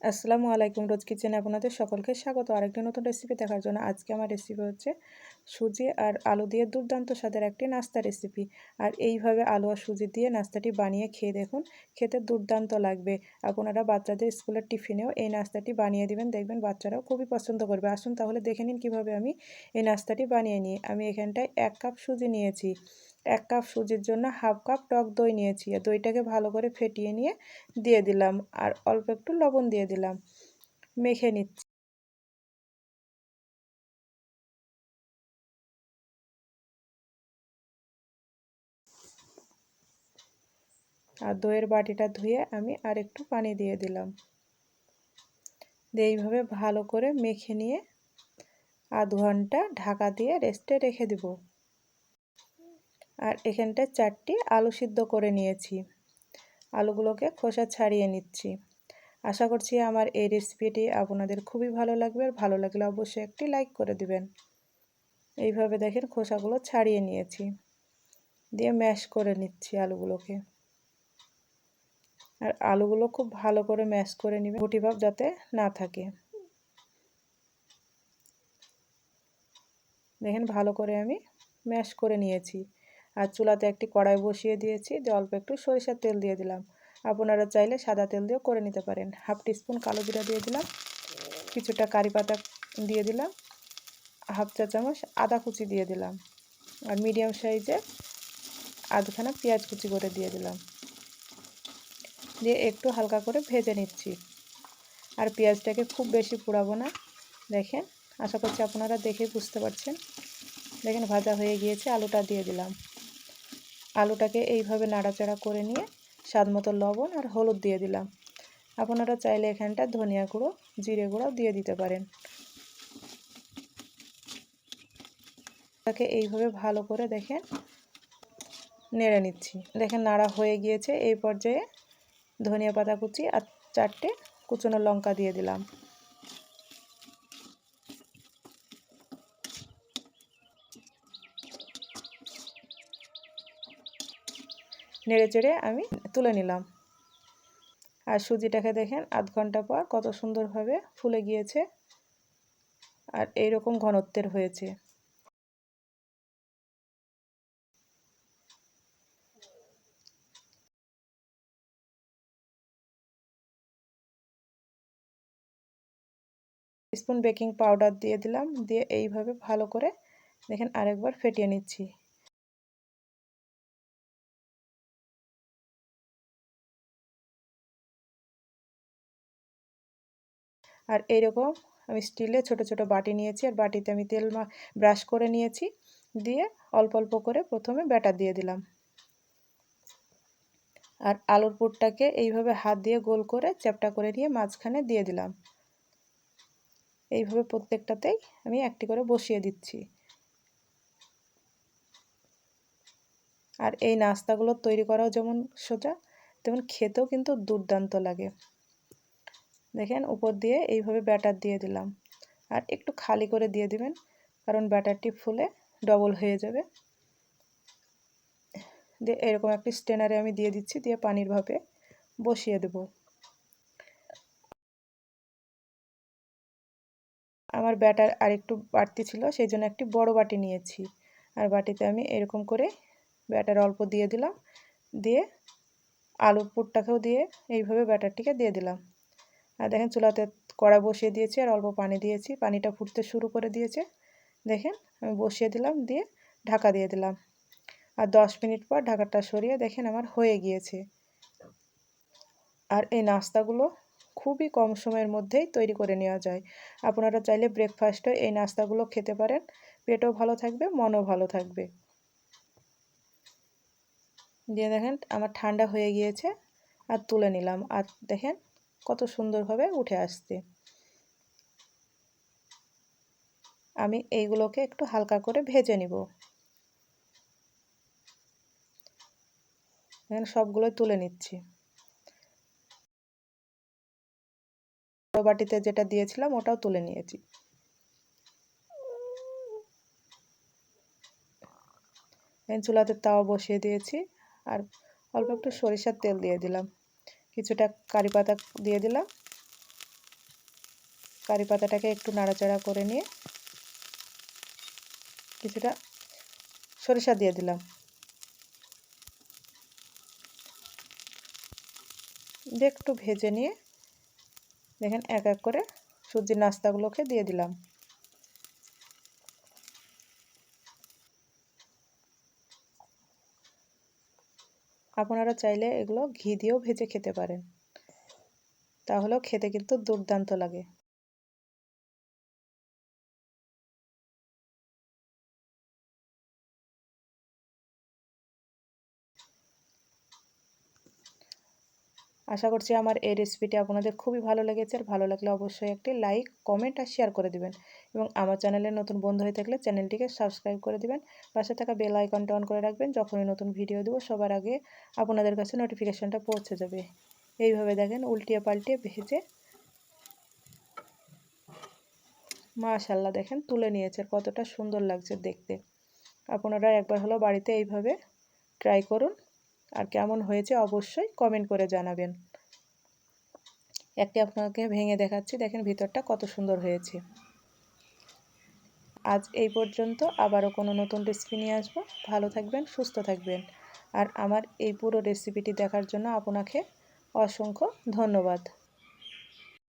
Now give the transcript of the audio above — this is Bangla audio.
আসসালামু আলাইকুম। রোজ কিচেনে আপনাদের সকলকে স্বাগত আরেকটি নতুন রেসিপি দেখার জন্য। আজকে আমার রেসিপি হচ্ছে সুজি আর আলু দিয়ে দুর্দান্ত স্বাদের একটি নাস্তা রেসিপি। আর এইভাবে আলু আর সুজি দিয়ে নাস্তাটি বানিয়ে খেয়ে দেখুন, খেতে দুর্দান্ত লাগবে। আপনারা বাচ্চাদের স্কুলের টিফিনেও এই নাস্তাটি বানিয়ে দিবেন, দেখবেন বাচ্চারাও খুবই পছন্দ করবে। আসুন তাহলে দেখে নিন কীভাবে আমি এই নাস্তাটি বানিয়ে নিই। আমি এখানটায় 1 কাপ সুজি নিয়েছি। 1 কাপ সুজির জন্য হাফ কাপ টক দই নিয়েছি। দইটাকে ভালো করে ফেটিয়ে নিয়ে দিয়ে দিলাম আর অল্প একটু লবণ দিয়ে দিলাম, মেখে নিচ্ছি। আর দইয়ের বাটিটা ধুয়ে আমি আর একটু পানি দিয়ে দিলাম, দিয়ে এইভাবে ভালো করে মেখে নিয়ে আধ ঘন্টা ঢাকা দিয়ে রেস্টে রেখে দেব। আর এখানটায় 4টি আলু সিদ্ধ করে নিয়েছি। আলুগুলোকে খোসা ছাড়িয়ে নিচ্ছি। আশা করছি আমার এই রেসিপিটি আপনাদের খুবই ভালো লাগবে। আর ভালো লাগলে অবশ্যই একটি লাইক করে দিবেন। এইভাবে দেখেন খোসাগুলো ছাড়িয়ে নিয়েছি, দিয়ে ম্যাশ করে নিচ্ছি আলুগুলোকে। আর আলুগুলো খুব ভালো করে ম্যাশ করে নেবেন, গুটি ভাব যাতে না থাকে। দেখেন ভালো করে আমি ম্যাশ করে নিয়েছি। আর চুলাতে একটি কড়াই বসিয়ে দিয়েছি, দিয়ে অল্প একটু সরিষার তেল দিয়ে দিলাম। আপনারা চাইলে সাদা তেল দিয়েও করে নিতে পারেন। হাফ টিস্পুন কালো জিরা দিয়ে দিলাম, কিছুটা কারি পাতা দিয়ে দিলাম, হাফ চা চামচ আদা কুচি দিয়ে দিলাম, আর মিডিয়াম সাইজে আধখানা পেঁয়াজ কুচি করে দিয়ে দিলাম, দিয়ে একটু হালকা করে ভেজে নিচ্ছি। আর পেঁয়াজটাকে খুব বেশি পোড়াবো না। দেখেন, আশা করছি আপনারা দেখেই বুঝতে পারছেন। দেখেন ভাজা হয়ে গিয়েছে। আলুটা দিয়ে দিলাম। আলুটাকে এইভাবে নাড়াচাড়া করে নিয়ে স্বাদ মতো লবণ আর হলুদ দিয়ে দিলাম। আপনারা চাইলে এখানটা ধনিয়া গুঁড়ো, জিরে গুঁড়ো দিয়ে দিতে পারেন। তাকে এইভাবে ভালো করে দেখেন নেড়ে নিচ্ছি। দেখেন নাড়া হয়ে গিয়েছে। এই পর্যায়ে ধনিয়া পাতা কুচি আর 4টে কুচনো লঙ্কা দিয়ে দিলাম। নেড়ে চেড়ে আমি তুলে নিলাম। আর সুজিটাকে দেখেন আধ ঘন্টা পর কত সুন্দরভাবে ফুলে গিয়েছে আর এইরকম ঘনত্বের হয়েছে। স্পুন বেকিং পাউডার দিয়ে দিলাম, দিয়ে এইভাবে ভালো করে দেখেন আরেকবার ফেটিয়ে নিচ্ছি। আর এইরকম আমি স্টিলে ছোট ছোট বাটি নিয়েছি, আর বাটিতে আমি তেল ব্রাশ করে নিয়েছি, দিয়ে অল্প অল্প করে প্রথমে ব্যাটার দিয়ে দিলাম। আর আলুর পুরটাকে এইভাবে হাত দিয়ে গোল করে চ্যাপ্টা করে নিয়ে মাঝখানে দিয়ে দিলাম। এইভাবে প্রত্যেকটাতেই আমি একটি করে বসিয়ে দিচ্ছি। আর এই নাস্তাগুলো তৈরি করাও যেমন সোজা, তেমন খেতেও কিন্তু দুর্দান্ত লাগে। দেখেন উপর দিয়ে এইভাবে ব্যাটার দিয়ে দিলাম, আর একটু খালি করে দিয়ে দিবেন, কারণ ব্যাটারটি ফুলে ডবল হয়ে যাবে। দিয়ে এরকম একটি স্ট্রেনারে আমি দিয়ে দিচ্ছি, দিয়ে পানির ভাপে বসিয়ে দেব। আমার ব্যাটার আর একটু বাড়তি ছিল, সেই জন্য একটি বড় বাটি নিয়েছি। আর বাটিতে আমি এরকম করে ব্যাটার অল্প দিয়ে দিলাম, দিয়ে আলুর পুরটাকেও দিয়ে এইভাবে ব্যাটারটিকে দিয়ে দিলাম। আর দেখেন চুলাতে কড়া বসিয়ে দিয়েছি, আর অল্প পানি দিয়েছি। পানিটা ফুটতে শুরু করে দিয়েছে। দেখেন আমি বসিয়ে দিলাম, দিয়ে ঢাকা দিয়ে দিলাম। আর 10 মিনিট পর ঢাকাটা সরিয়ে দেখেন আমার হয়ে গিয়েছে। আর এই নাস্তাগুলো খুবই কম সময়ের মধ্যেই তৈরি করে নেওয়া যায়। আপনারা চাইলে ব্রেকফাস্টে এই নাস্তাগুলো খেতে পারেন। পেটও ভালো থাকবে, মনও ভালো থাকবে। দিয়ে দেখেন আমার ঠান্ডা হয়ে গিয়েছে, আর তুলে নিলাম। আর দেখেন কত সুন্দরভাবে উঠে আসছে। আমি এইগুলোকে একটু হালকা করে ভেজে নিব। দেখেন সবগুলো তুলে নিচ্ছি। বড় বাটিতে যেটা দিয়েছিলাম ওটাও তুলে নিয়েছি। চুলাতে তাওয়া বসিয়ে দিয়েছি, আর অল্প একটু সরিষার তেল দিয়ে দিলাম, কিছুটা কারি পাতা দিয়ে দিলাম, কারি পাতাটাকে একটু নাড়াচাড়া করে নিয়ে কিছুটা সরিষা দিয়ে দিলাম। দিয়ে একটু ভেজে নিয়ে দেখেন এক এক করে সুজির নাস্তাগুলোকে দিয়ে দিলাম। আপনারা চাইলে এগুলো ঘি দিয়েও ভেজে খেতে পারেন, তাহলেও খেতে কিন্তু দুর্দান্ত লাগে। আশা করছি আমার এই রেসিপিটি আপনাদের খুবই ভালো লেগেছে। আর ভালো লাগলে অবশ্যই একটি লাইক, কমেন্ট আর শেয়ার করে দিবেন। এবং আমার চ্যানেলে নতুন বন্ধু হয়ে থাকলে চ্যানেলটিকে সাবস্ক্রাইব করে দিবেন। পাশে থাকা বেল আইকনটা অন করে রাখবেন, যখনই নতুন ভিডিও দেবো সবার আগে আপনাদের কাছে নোটিফিকেশনটা পৌঁছে যাবে। এইভাবে দেখেন উল্টিয়ে পাল্টিয়ে ভেজে মাশাআল্লাহ দেখেন তুলে নিয়েছে, কতটা সুন্দর লাগছে দেখতে। আপনারা একবার হলো বাড়িতে এইভাবে ট্রাই করুন, আর কেমন হয়েছে অবশ্যই কমেন্ট করে জানাবেন। একটি আপনাকে ভেঙে দেখাচ্ছি, দেখেন ভিতরটা কত সুন্দর হয়েছে। আজ এই পর্যন্ত, আবারও কোনো নতুন রেসিপি নিয়ে আসবো। ভালো থাকবেন, সুস্থ থাকবেন। আর আমার এই পুরো রেসিপিটি দেখার জন্য আপনাকে অসংখ্য ধন্যবাদ।